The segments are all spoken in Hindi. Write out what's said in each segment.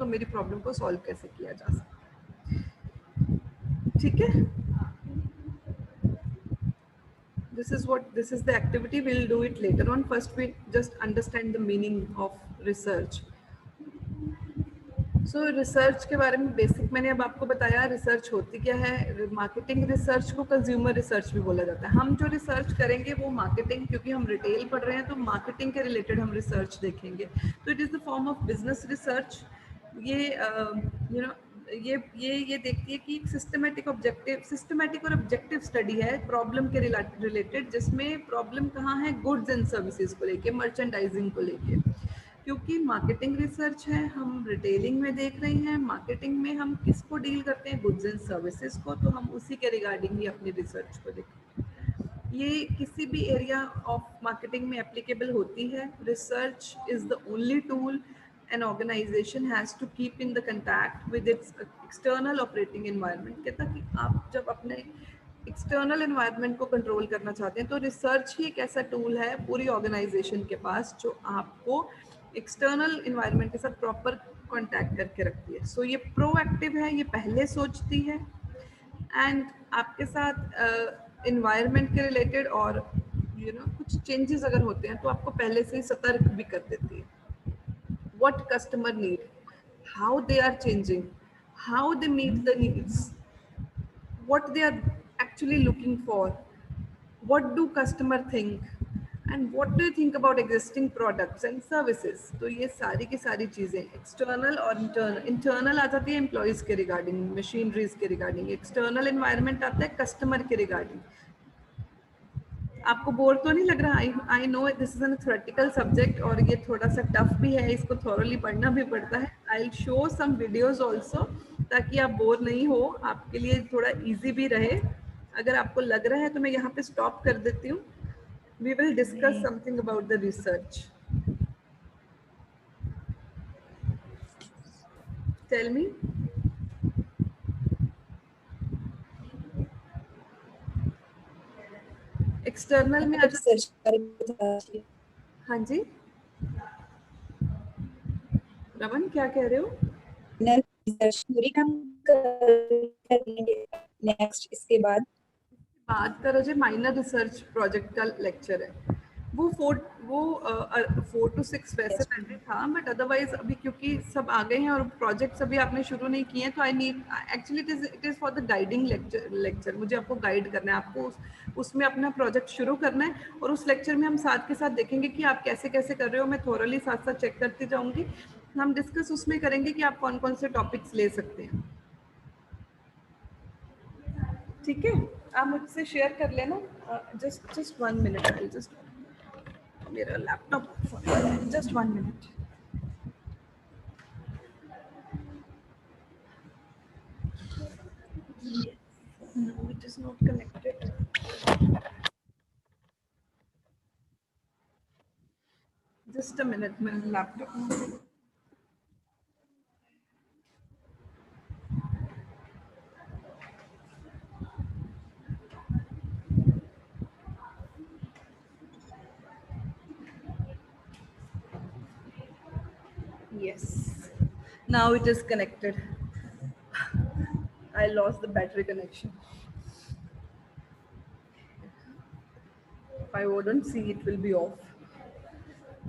मेरी प्रॉब्लम को सॉल्व कैसे किया जा सकता है। ठीक है, this is the activity. We'll do it later on. First we just understand the meaning of research. So research के बारे में बेसिक मैंने अब आपको बताया। रिसर्च होती क्या है, मार्केटिंग रिसर्च को कंज्यूमर रिसर्च भी बोला जाता है। हम जो रिसर्च करेंगे वो मार्केटिंग, क्योंकि हम रिटेल पढ़ रहे हैं तो मार्केटिंग के रिलेटेड हम रिसर्च देखेंगे। तो it is the form of business research. ये यू नो ये देखती है कि एक सिस्टमेटिक और ऑब्जेक्टिव स्टडी है प्रॉब्लम के रिलेटेड, जिसमें प्रॉब्लम कहाँ है, गुड्स एंड सर्विसेज को लेके, मर्चेंडाइजिंग को लेके। क्योंकि मार्केटिंग रिसर्च है, हम रिटेलिंग में देख रहे हैं, मार्केटिंग में हम किसको डील करते हैं, गुड्स एंड सर्विसेज को, तो हम उसी के रिगार्डिंग ही अपनी रिसर्च को देखें। ये किसी भी एरिया ऑफ मार्केटिंग में एप्लीकेबल होती है। Research is the only tool an organization has to keep in the contact with its external operating environment। कहता कि आप जब अपने एक्सटर्नल एनवायरनमेंट को कंट्रोल करना चाहते हैं तो रिसर्च ही एक ऐसा टूल है पूरी ऑर्गेनाइजेशन के पास जो आपको एक्सटर्नल एनवायरनमेंट के साथ प्रॉपर कांटेक्ट करके रखती है। सो ये प्रोएक्टिव है, ये पहले सोचती है एंड आपके साथ एनवायरनमेंट के रिलेटेड और कुछ चेंजेस अगर होते हैं तो आपको पहले से ही सतर्क भी कर देती है। What customer need, how they are changing, how they meet the needs, what they are actually looking for, what do customer think, and what do you think about existing products and services। तो ये सारी की सारी चीज़ें एक्सटर्नल और इंटरनल आ जाती है एम्प्लॉयज़ के रिगार्डिंग, मशीनरीज के रिगार्डिंग। एक्सटर्नल एनवायरनमेंट आता है कस्टमर के रिगार्डिंग। आपको बोर तो नहीं लग रहा? I know this is an theoretical subject और ये थोड़ा सा टफ भी है, इसको थॉरली पढ़ना भी पड़ता है। I will show some videos also ताकि आप बोर नहीं हो, आपके लिए थोड़ा इजी भी रहे। अगर आपको लग रहा है तो मैं यहाँ पे स्टॉप कर देती हूँ। We will discuss something about the research. Tell me. External में हाँ जी रमन क्या कह रहे हो? नेक्स्ट इसके बाद बात करो जो माइनर रिसर्च प्रोजेक्ट का लेक्चर है वो 4 to 6 वैसे पहले था, बट अदरवाइज अभी क्योंकि सब आ गए हैं और प्रोजेक्ट्स अभी आपने शुरू नहीं किए हैं तो I need actually it is for the guiding lecture. मुझे आपको गाइड करना है, आपको उसमें अपना प्रोजेक्ट शुरू करना है और उस लेक्चर में हम साथ के साथ देखेंगे कि आप कैसे कैसे कर रहे हो। मैं थोरली साथ साथ चेक करती जाऊँगी। हम डिस्कस उसमें करेंगे कि आप कौन कौन से टॉपिक्स ले सकते हैं। ठीक है, आप मुझसे शेयर कर लेना। जस्ट 1 मिनट, जस्ट मेरा laptop, just 1 minute. No, it is not connected. Just a minute, मेरा laptop. Yes, now it is connected. I lost the battery connection. If I wouldn't see, it will be off.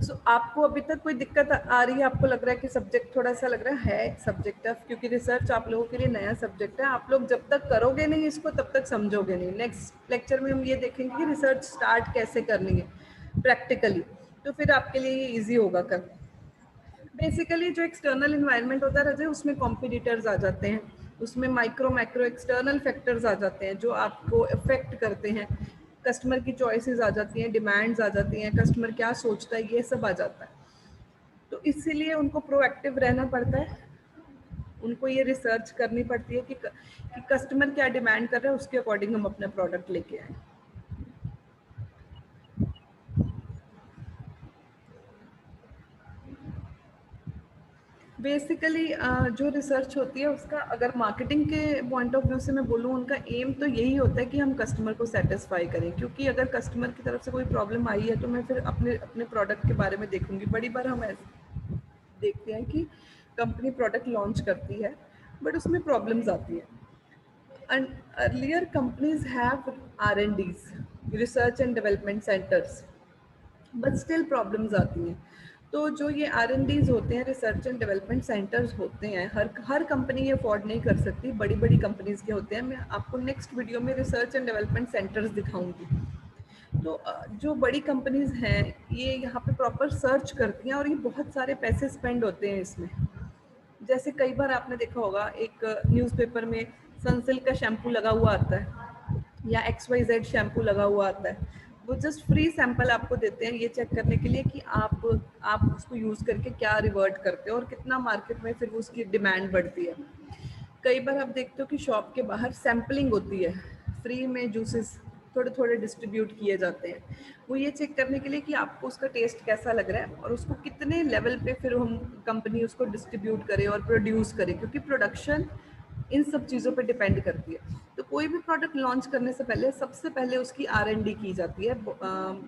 So आपको अभी तक कोई दिक्कत आ रही है? आपको लग रहा है कि सब्जेक्ट थोड़ा सा लग रहा है सब्जेक्ट टफ, क्योंकि रिसर्च आप लोगों के लिए नया सब्जेक्ट है। आप लोग जब तक करोगे नहीं इसको तब तक समझोगे नहीं। नेक्स्ट लेक्चर में हम ये देखेंगे कि रिसर्च स्टार्ट कैसे करनी है प्रैक्टिकली, तो फिर आपके लिए ये ईजी होगा करना। बेसिकली जो एक्सटर्नल इन्वायरमेंट होता है उसमें कॉम्पिटिटर्स आ जाते हैं, उसमें माइक्रो मैक्रो एक्सटर्नल फैक्टर्स आ जाते हैं जो आपको अफेक्ट करते हैं। कस्टमर की चॉइसेस आ जाती हैं, डिमांड्स आ जाती हैं, कस्टमर क्या सोचता है, ये सब आ जाता है। तो इसीलिए उनको प्रोएक्टिव रहना पड़ता है, उनको ये रिसर्च करनी पड़ती है कि कस्टमर क्या डिमांड कर रहा है, उसके अकॉर्डिंग हम अपना प्रोडक्ट लेके आए। बेसिकली जो रिसर्च होती है उसका अगर मार्केटिंग के पॉइंट ऑफ व्यू से मैं बोलूँ, उनका एम तो यही होता है कि हम कस्टमर को सेटिस्फाई करें। क्योंकि अगर कस्टमर की तरफ से कोई प्रॉब्लम आई है तो मैं फिर अपने प्रोडक्ट के बारे में देखूंगी। बड़ी बार हम ऐसे देखते हैं कि कंपनी प्रोडक्ट लॉन्च करती है बट उसमें प्रॉब्लम्स आती है. And earlier companies have R&Ds, research and development centers, but still problems आती हैं. तो जो ये R&Ds होते हैं, रिसर्च एंड डेवलपमेंट सेंटर्स होते हैं, हर कंपनी ये अफोर्ड नहीं कर सकती. बड़ी बड़ी कंपनीज के होते हैं. मैं आपको नेक्स्ट वीडियो में रिसर्च एंड डेवलपमेंट सेंटर्स दिखाऊंगी. तो जो बड़ी कंपनीज हैं ये यहाँ पे प्रॉपर सर्च करती हैं और ये बहुत सारे पैसे स्पेंड होते हैं इसमें. जैसे कई बार आपने देखा होगा एक न्यूज़पेपर में सनसिल्क का शैम्पू लगा हुआ आता है या XYZ शैम्पू लगा हुआ आता है. वो जस्ट फ्री सैंपल आपको देते हैं ये चेक करने के लिए कि आप उसको यूज़ करके क्या रिवर्ट करते हो और कितना मार्केट में फिर उसकी डिमांड बढ़ती है. कई बार आप देखते हो कि शॉप के बाहर सैम्पलिंग होती है, फ्री में जूसेस थोड़े थोड़े डिस्ट्रीब्यूट किए जाते हैं. वो ये चेक करने के लिए कि आपको उसका टेस्ट कैसा लग रहा है और उसको कितने लेवल पे फिर हम कंपनी उसको डिस्ट्रीब्यूट करे और प्रोड्यूस करे, क्योंकि प्रोडक्शन इन सब चीज़ों पे डिपेंड करती है. तो कोई भी प्रोडक्ट लॉन्च करने से पहले सबसे पहले उसकी R&D की जाती है.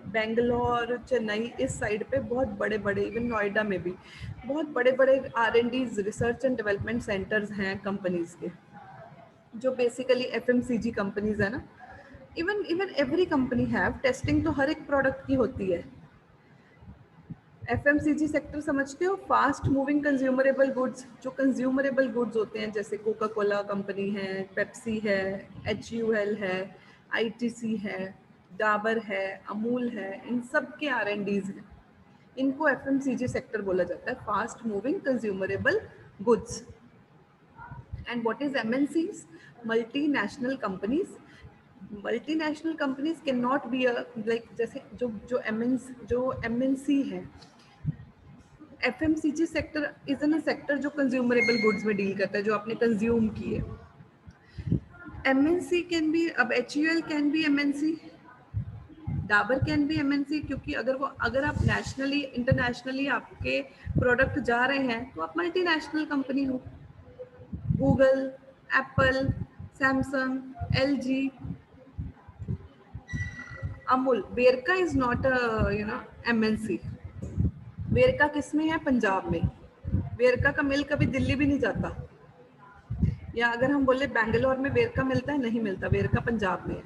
बेंगलोर, चेन्नई इस साइड पे बहुत बड़े बड़े, इवन नोएडा में भी बहुत बड़े बड़े R&Ds, research and development centres हैं कंपनीज के, जो बेसिकली FMCG कंपनीज है ना. Even every company have testing तो हर एक प्रोडक्ट की होती है. FMCG सेक्टर समझते हो, फास्ट मूविंग कंज्यूमरेबल गुड्स. जो कंज्यूमरेबल गुड्स होते हैं जैसे कोका कोला कंपनी है, पेप्सी है, HUL है, ITC है, डाबर है, अमूल है, इन सब के R&Ds हैं. इनको FMCG सेक्टर बोला जाता है, fast moving consumerable goods. And what is MNCs? Multinational companies. Multinational companies can not be like, जैसे जो MNC है. FMCG sector is in a sector जो कंज्यूमरेबल गुड्स में डील करता है, जो आपने कंज्यूम किए. MNC कैन बी, अब HUL can be MNC, Dabur can be MNC, क्योंकि अगर आप नेशनली इंटरनेशनली आपके प्रोडक्ट जा रहे हैं तो आप मल्टीनेशनल कंपनी हो. Google, Apple, Samsung, LG, Amul. Verka is not MNC. Verka किस में है? पंजाब में. वेरका का मिल्क कभी दिल्ली भी नहीं जाता. या अगर हम बोले बेंगलोर में वेरका मिलता है, नहीं मिलता. वेरका पंजाब में है.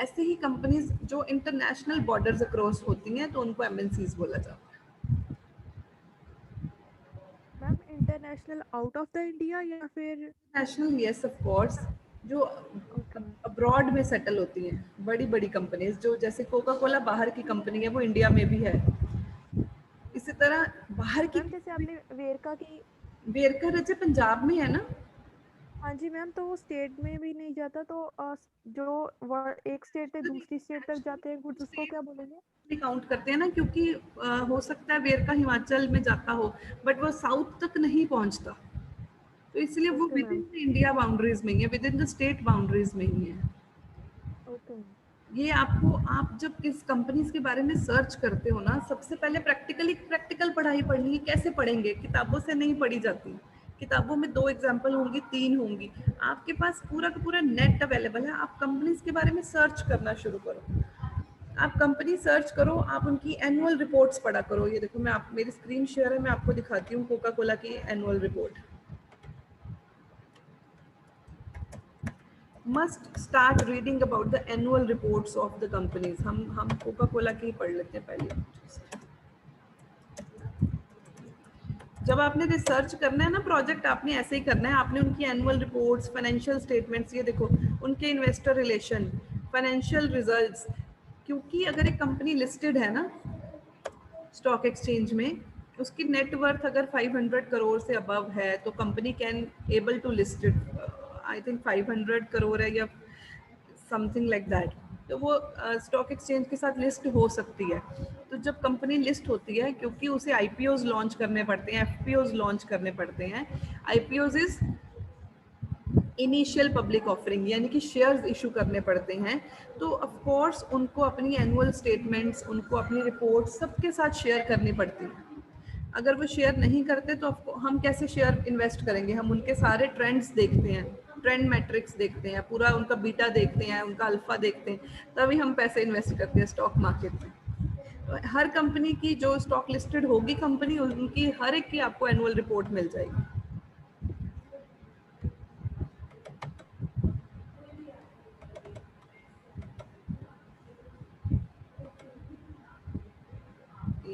ऐसे ही कंपनीज जो इंटरनेशनल बॉर्डर्स अक्रॉस होती हैं तो उनको MNCs बोला जाता है. Ma'am international out of the India या फिर? National, yes of course. जो ओके. अब्रॉड में सेटल होती हैं बड़ी बड़ी कंपनीज, जो जैसे कोका कोला बाहर की कंपनी है, वो इंडिया में भी है. इसी तरह बाहर की मैम जैसे आपने वेरका की, वेरका रजे पंजाब में है ना. हाँ जी मैम, तो वो स्टेट में भी नहीं जाता तो जो एक स्टेट से दूसरी स्टेट तक जाते हैं गुड्स, उसको क्या बोलेंगे? काउंट करते हैं ना, क्योंकि हो सकता है वेरका हिमाचल में जाता हो बट वो साउथ तक नहीं पहुंचता, तो इसलिए वो okay with in ma'am. The India boundaries में ही है, with in the state boundaries में ही है. ओके. ये आपको, आप जब किस कंपनीज के बारे में सर्च करते हो ना, सबसे पहले प्रैक्टिकल पढ़ाई पढ़नी है. कैसे पढ़ेंगे? किताबों से नहीं पढ़ी जाती. किताबों में 2 एग्जाम्पल होंगी, 3 होंगी. आपके पास पूरा का पूरा नेट अवेलेबल है. आप कंपनीज के बारे में सर्च करना शुरू करो. आप कंपनी सर्च करो, आप उनकी एनुअल रिपोर्ट्स पढ़ा करो. ये देखो, मेरी स्क्रीन शेयर है, मैं आपको दिखाती हूँ कोका कोला की annual report. Must start reading about the annual reports of the companies. हम कोका कोला की ही पढ़ लेते हैं पहले. जब आपने रिसर्च करना है ना, प्रोजेक्ट आपने ऐसे ही करना है. आपने उनकी एनुअल रिपोर्ट्स, फाइनेंशियल स्टेटमेंट्स, ये देखो उनके इन्वेस्टर रिलेशन, फाइनेंशियल रिजल्ट्स. क्योंकि अगर एक कंपनी लिस्टेड है ना स्टॉक एक्सचेंज में, उसकी नेटवर्थ अगर 500 करोड़ से अबव है तो company can able to listed. I think 500 crore है या समथिंग लाइक दैट. तो वो स्टॉक एक्सचेंज के साथ लिस्ट हो सकती है. तो जब कंपनी लिस्ट होती है, क्योंकि उसे IPOs लॉन्च करने पड़ते हैं, FPOs लॉन्च करने पड़ते हैं. IPOs is initial public offering, यानी कि शेयर्स इशू करने पड़ते हैं. तो ऑफ कोर्स उनको अपनी एनुअल स्टेटमेंट्स, उनको अपनी रिपोर्ट सबके साथ शेयर करनी पड़ती है. अगर वो शेयर नहीं करते तो हम कैसे शेयर इन्वेस्ट करेंगे? हम उनके सारे ट्रेंड्स देखते हैं, ट्रेंड मैट्रिक्स देखते हैं, पूरा उनका बीटा देखते हैं, उनका अल्फा देखते हैं, तभी हम पैसे इन्वेस्ट करते हैं स्टॉक मार्केट में. तो हर कंपनी की जो स्टॉक लिस्टेड होगी कंपनी, उनकी हर एक की आपको एनुअल रिपोर्ट मिल जाएगी.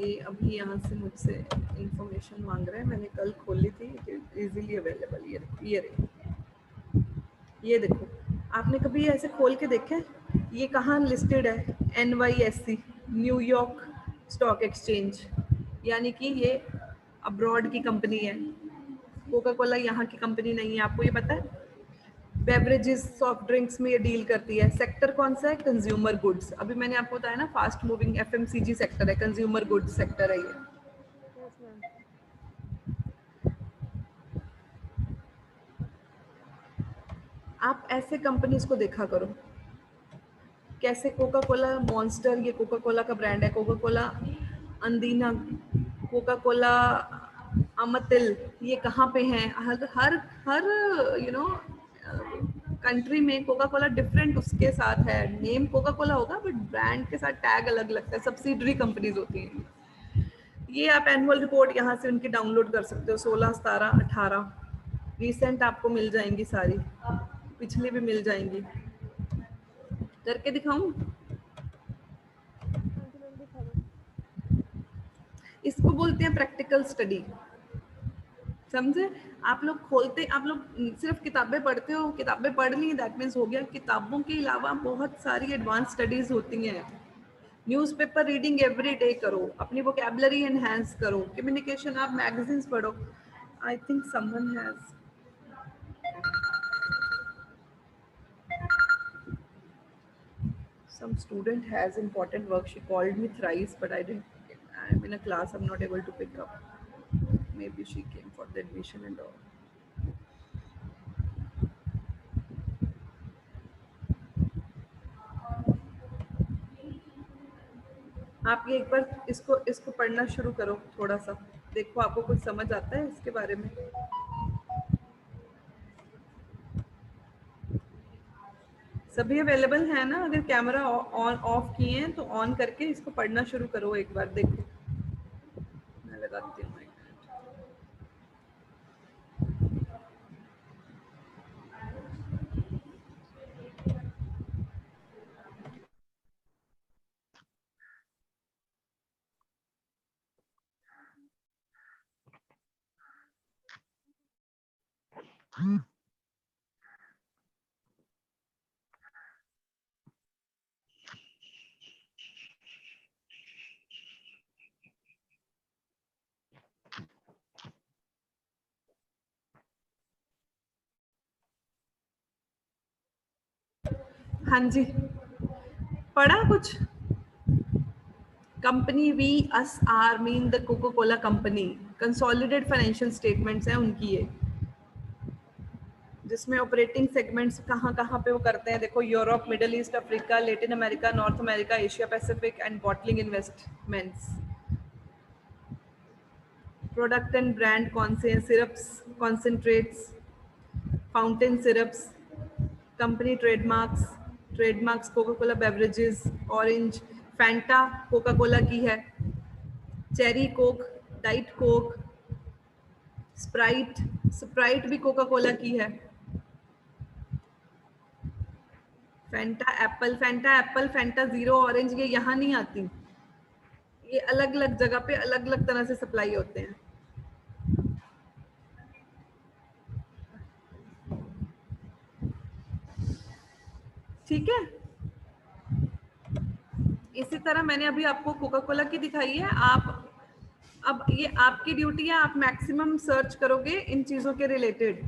ये अभी यहाँ से मुझसे इंफॉर्मेशन मांग रहे हैं, मैंने कल खोली थी, इजीली अवेलेबल। ये देखो, आपने कभी ऐसे खोल के देखे? ये कहाँ लिस्टेड है? NYSE, न्यूयॉर्क स्टॉक एक्सचेंज, यानी कि ये अब्रॉड की कंपनी है। कोका कोला यहाँ की कंपनी नहीं है, आपको ये पता है? बेवरेजेस, सॉफ्ट ड्रिंक्स में ये डील करती है। सेक्टर कौन सा है? Consumer goods. अभी मैंने आपको बताया ना, फास्ट मूविंग FMCG सेक्टर है, कंज्यूमर गुड्स सेक्टर है ये। Yes ma'am. आप ऐसे कंपनीज को देखा करो, कैसे कोका कोला मॉन्स्टर, ये कोका कोला का ब्रांड है, कोका कोला अंदीना, कोका कोला अमतिल, ये कहाँ पे हैं? हर हर हर यू नो कंट्री में कोका कोला डिफरेंट उसके साथ है, नेम कोका कोला होगा बट ब्रांड के साथ टैग अलग लगता है, सब्सिडरी कंपनीज होती हैं। ये आप एनुअल रिपोर्ट यहाँ से उनकी डाउनलोड कर सकते हो, 16, 17, 18 रिसेंट आपको मिल जाएंगी, सारी पिछली भी मिल जाएंगी। करके दिखाऊं? हाँ जी मैम, दिखा दो। इसको बोलते हैं प्रैक्टिकल स्टडी, समझे? आप लोग खोलते, आप लोग सिर्फ किताबें पढ़ते हो, किताबें पढ़ ली दैट मीन्स हो गया। किताबों के अलावा बहुत सारी एडवांस स्टडीज होती हैं। न्यूज़पेपर रीडिंग एवरी डे करो, अपनी वोकैबुलरी एनहांस करो, कम्युनिकेशन, आप मैगजीन्स पढ़ो। I think someone has, some student has important work. She called me thrice, but I'm in a class, I'm not able to pick up. Maybe she came for the admission and all. आप ये एक बार इसको पढ़ना शुरू करो, थोड़ा सा देखो आपको कुछ समझ आता है इसके बारे में। सभी अवेलेबल है ना? अगर कैमरा ऑन ऑफ किए हैं तो ऑन करके इसको पढ़ना शुरू करो, एक बार देखो। मैं लगाती हूँ। हाँ जी, पढ़ा कुछ? Company we us are mean the Coca Cola company, consolidated financial statements हैं उनकी ये, जिसमें ऑपरेटिंग सेगमेंट्स कहाँ कहाँ पे वो करते हैं। देखो, Europe, middle east, Africa, Latin America, north America, Asia Pacific and bottling investments. Product and brand कौन से हैं? Syrups, concentrates, fountain syrups. Company trademarks Coca Cola beverages, orange, Fanta Coca Cola की है, cherry Coke, diet Coke, Sprite भी कोका कोला की है, Fanta Apple, Fanta zero, orange, ये यहाँ नहीं आती, ये अलग अलग जगह पे अलग अलग तरह से सप्लाई होते हैं। ठीक है, इसी तरह मैंने अभी आपको कोका कोला की दिखाई है। अब ये आपकी ड्यूटी है, आप मैक्सिमम सर्च करोगे इन चीजों के रिलेटेड।